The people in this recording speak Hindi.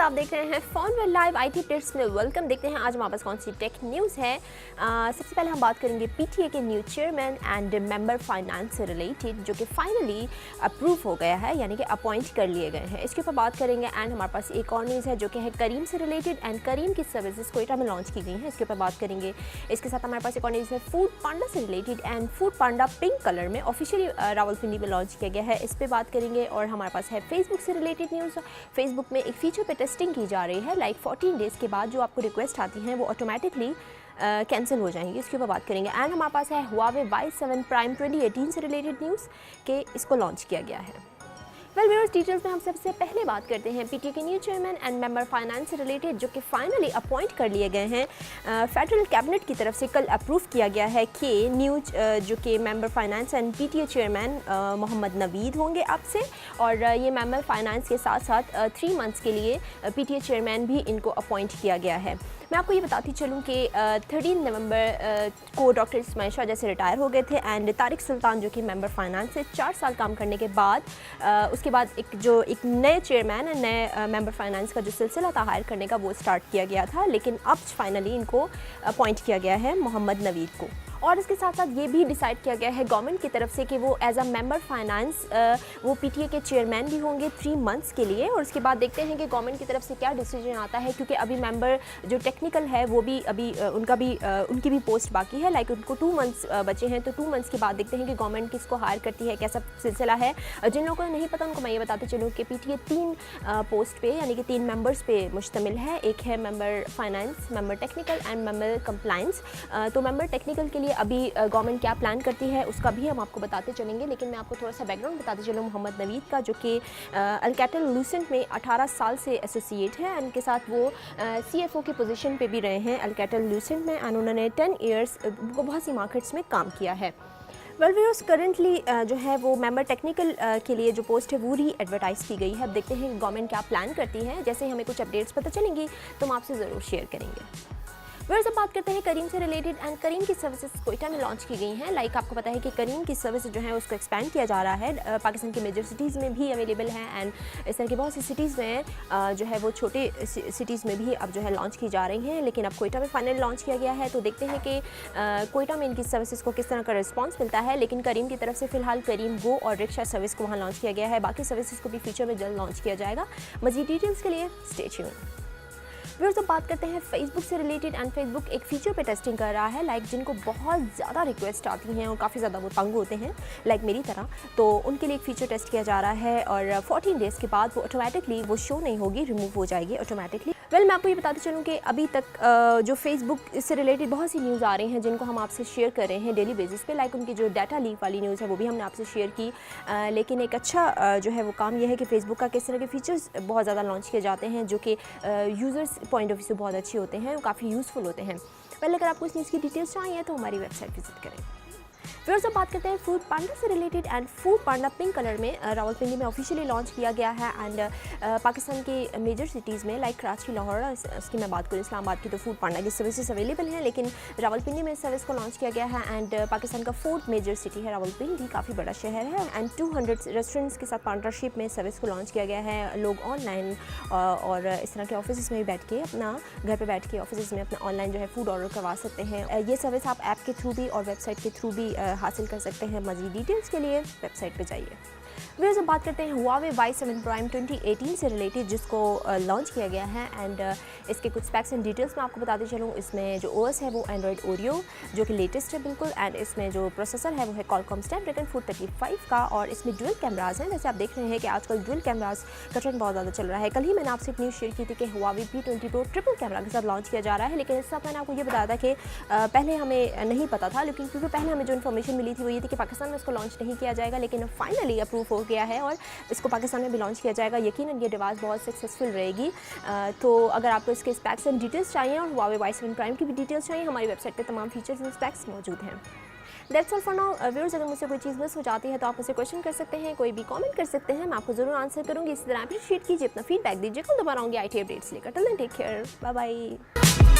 आप देख रहे हैं फोन व लाइव आईटी टिप्स में वेलकम। देखते हैं आज हमारे पास कौन सी टेक न्यूज़ है। सबसे पहले हम बात करेंगे पीटीए के new chairman and member finance से रिलेटेड, जो कि फाइनली अप्रूव हो गया है, यानी कि अपॉइंट कर लिए गए हैं। इसके ऊपर बात करेंगे। एंड हमारे पास एक और न्यूज़ है जो कि है करीम से रिलेटेड, एंड करीम की सर्विसेज कोयटा में लॉन्च की गई हैं, इसके ऊपर बात करेंगे। इसके साथ हमारे पास एक और न्यूज़ है फूड पांडा से related, and food Panda pink colour में ऑफिशियली रावलपिंडी में लॉन्च किया गया है, इस पर बात करेंगे। और हमारे पास है फेसबुक से रिलेटेड न्यूज़। फेसबुक में एक फीचर पे टेस्टिंग की जा रही है, लाइक 14 डेज़ के बाद जो आपको रिक्वेस्ट आती हैं वो ऑटोमेटिकली कैंसिल हो जाएंगी, इसके ऊपर बात करेंगे। एंड हमारे पास है Huawei Y7 Prime 2018 से रिलेटेड न्यूज़ के इसको लॉन्च किया गया है। वेल व्यूअर्स, डिटेल्स में हम सबसे पहले बात करते हैं पीटीए के new chairman and member finance से रिलेटेड, जो कि फाइनली अपॉइंट कर लिए गए हैं। फेडरल कैबिनेट की तरफ से कल अप्रूव किया गया है कि न्यू जो कि member finance and PTA chairman Mohammad Naveed होंगे अब से, और ये मेंबर फाइनेंस के साथ साथ 3 मंथ्स के लिए पीटीए चेयरमैन भी इनको अपॉइंट किया गया है। मैं आपको ये बताती चलूँ कि 13 नवंबर को डॉक्टर इस्माइल शाह जैसे रिटायर हो गए थे, एंड तारिक सुल्तान जो कि मेंबर फाइनेंस से 4 साल काम करने के बाद उसके बाद एक नए चेयरमैन एंड नए मेंबर फाइनेंस का जो सिलसिला था हायर करने का, वो स्टार्ट किया गया था, लेकिन अब फाइनली इनको अपॉइंट किया गया है मोहम्मद नवीद को। और इसके साथ साथ ये भी डिसाइड किया गया है गवर्नमेंट की तरफ से कि वो एज अ मेंबर फाइनेंस वो पीटीए के चेयरमैन भी होंगे 3 मंथ्स के लिए। और उसके बाद देखते हैं कि गवर्नमेंट की तरफ से क्या डिसीजन आता है, क्योंकि अभी मेंबर जो टेक्निकल है वो भी अभी उनकी भी पोस्ट बाकी है, लाइक उनको 2 मंथ्स बचे हैं। तो 2 मंथ्स के बाद देखते हैं कि गवर्नमेंट किसको हायर करती है, कैसा सिलसिला है। जिन लोगों को नहीं पता उनको मैं ये बताते चलूँ कि पीटीए 3 पोस्ट पे यानी कि 3 मेंबर्स पे मुश्तमिल है। एक है member finance, member technical and member compliance. तो मेंबर टेक्निकल के लिए अभी गवर्नमेंट क्या प्लान करती है उसका भी हम आपको बताते चलेंगे, लेकिन मैं आपको थोड़ा सा बैकग्राउंड बताते चलूँ मोहम्मद नवीद का, जो कि अल्कैटल लूसेंट में 18 साल से एसोसिएट है, इनके साथ वो सीएफओ की पोजीशन पे भी रहे हैं अल्कैटल लूसेंट में, एंड उन्होंने 10 ईयर्स बहुत सी मार्केट्स में काम किया है। वेल व्यूअर्स, करंटली जो है वो मेंबर टेक्निकल के लिए जो पोस्ट है वो री एडवर्टाइज़ की गई है। अब देखते हैं गवर्नमेंट क्या प्लान करती है। जैसे ही हमें कुछ अपडेट्स पता चलेंगी तो हम आपसे ज़रूर शेयर करेंगे। व्यूअर्स, अब बात करते हैं करीम से रिलेटेड, एंड करीम की सर्विसेज कोयटा में लॉन्च की गई हैं। लाइक आपको पता है कि करीम की सर्विस जो है उसको एक्सपैंड किया जा रहा है, पाकिस्तान की मेजर सिटीज़ में भी अवेलेबल है, एंड इस तरह की बहुत सी सिटीज़ में जो है वो छोटे सिटीज़ में भी अब जो है लॉन्च की जा रही हैं, लेकिन अब कोयटा में फाइनल लॉन्च किया गया है। तो देखते हैं कि कोयटा में इनकी सर्विसेज को किस तरह का रिस्पॉन्स मिलता है। लेकिन करीम की तरफ से फिलहाल करीम गो और रिक्शा सर्विस को वहाँ लॉन्च किया गया है, बाकी सर्विसेज को भी फ्यूचर में जल्द लॉन्च किया जाएगा। मज़ीद डिटेल्स के लिए स्टे ट्यून। व्यूअर्स, अब बात करते हैं फेसबुक से रिलेटेड, एंड फेसबुक एक फीचर पे टेस्टिंग कर रहा है, लाइक जिनको बहुत ज़्यादा रिक्वेस्ट आती हैं और काफ़ी ज़्यादा वो तंग होते हैं लाइक मेरी तरह, तो उनके लिए एक फ़ीचर टेस्ट किया जा रहा है, और 14 डेज़ के बाद वो ऑटोमेटिकली वो शो नहीं होगी, रिमूव हो जाएगी ऑटोमेटिकली। वेल मैं आपको ये बताते चलूँ कि अभी तक जो फेसबुक इससे रिलेटेड बहुत सी न्यूज़ आ रही हैं जिनको हम आपसे शेयर कर रहे हैं डेली बेसिस पे, लाइक उनकी जो डाटा लीक वाली न्यूज़ है वो भी हमने आपसे शेयर की। लेकिन एक अच्छा जो है वो काम यह है कि फेसबुक का किस तरह के फीचर्स बहुत ज़्यादा लॉन्च किए जाते हैं, जो कि यूज़र्स पॉइंट ऑफ व्यू से बहुत अच्छे होते हैं, काफ़ी यूज़फुल होते हैं। पहले अगर आपको इस न्यूज़ की डिटेल्स चाहिए तो हमारी वेबसाइट विजिट करें। फिर से बात करते हैं फूड पांडा से related, and food Panda pink colour में रावलपिंडी में ऑफिशियली लॉन्च किया गया है। एंड पाकिस्तान की मेजर सिटीज़ में लाइक कराची, लाहौर, इसकी मैं बात करूँ इस्लामाबाद की, तो फूड पांडा की सर्विसेज अवेलेबल हैं, लेकिन रावलपिंडी में सर्विस को लॉन्च किया गया है। एंड पाकिस्तान का 4th मेजर सिटी है रावलपिंडी, काफ़ी बड़ा शहर है, एंड 200 रेस्टोरेंट्स के साथ पार्टनरशिप में सर्विस को लॉन्च किया गया है। लोग ऑनलाइन और इस तरह के ऑफिस में भी बैठ के अपना घर पर बैठ के ऑफिस में अपना ऑनलाइन जो है फूड ऑर्डर करवा सकते हैं। ये सर्विस आप ऐप के थ्रू भी और वेबसाइट के थ्रू भी हासिल कर सकते हैं। मज़ीद डिटेल्स के लिए वेबसाइट पे जाइए। व्यूअर्स, अब बात करते हैं Huawei Y7 Prime 2018 से रिलेटेड, जिसको लॉन्च किया गया है, एंड इसके कुछ स्पेक्स एंड डिटेल्स मैं आपको बताते चलूँ। इसमें जो OS है वो एंड्रॉयड ओरियो जो कि लेटेस्ट है बिल्कुल, एंड इसमें जो प्रोसेसर है वो है Qualcomm Snapdragon 435 का, और इसमें डुअल कैमराज हैं। जैसे आप देख रहे हैं कि आजकल डुअल कैमराज का ट्रेंड बहुत ज़्यादा चल रहा है। कल ही मैंने आपसे एक न्यूज़ शेयर की थी कि Huawei P20 Pro triple camera के साथ लॉन्च किया जा रहा है, लेकिन इस साथ मैंने आपको ये बताया था कि पहले हमें नहीं पता था, लेकिन क्योंकि पहले हमें जो इन्फॉर्मेशन मिली थी वो ये थी कि पाकिस्तान में इसको लॉन्च नहीं किया जाएगा, लेकिन फाइनली अप्रूव हो गया है और इसको पाकिस्तान में भी लॉन्च किया जाएगा। यकीनन ये डिवाइस बहुत सक्सेसफुल रहेगी। तो अगर आपको इसके स्पेक्स एंड डिटेल्स चाहिए और Huawei Y7 Prime की भी डिटेल्स चाहिए, हमारी वेबसाइट पे तमाम फीचर्स एंड स्पेक्स मौजूद हैं। That's all for now viewers. अगर मुझसे कोई चीज़ मिस हो जाती है तो आप मुझसे क्वेश्चन कर सकते हैं, कोई भी कमेंट कर सकते हैं, मैं आपको ज़रूर आंसर करूँगी। इसी तरह अप्रिशिएट कीजिए, अपना फीडबैक दीजिए। कल दोबारा आऊँगी IT अपडेट्स लेकर। Till then take care, bye bye.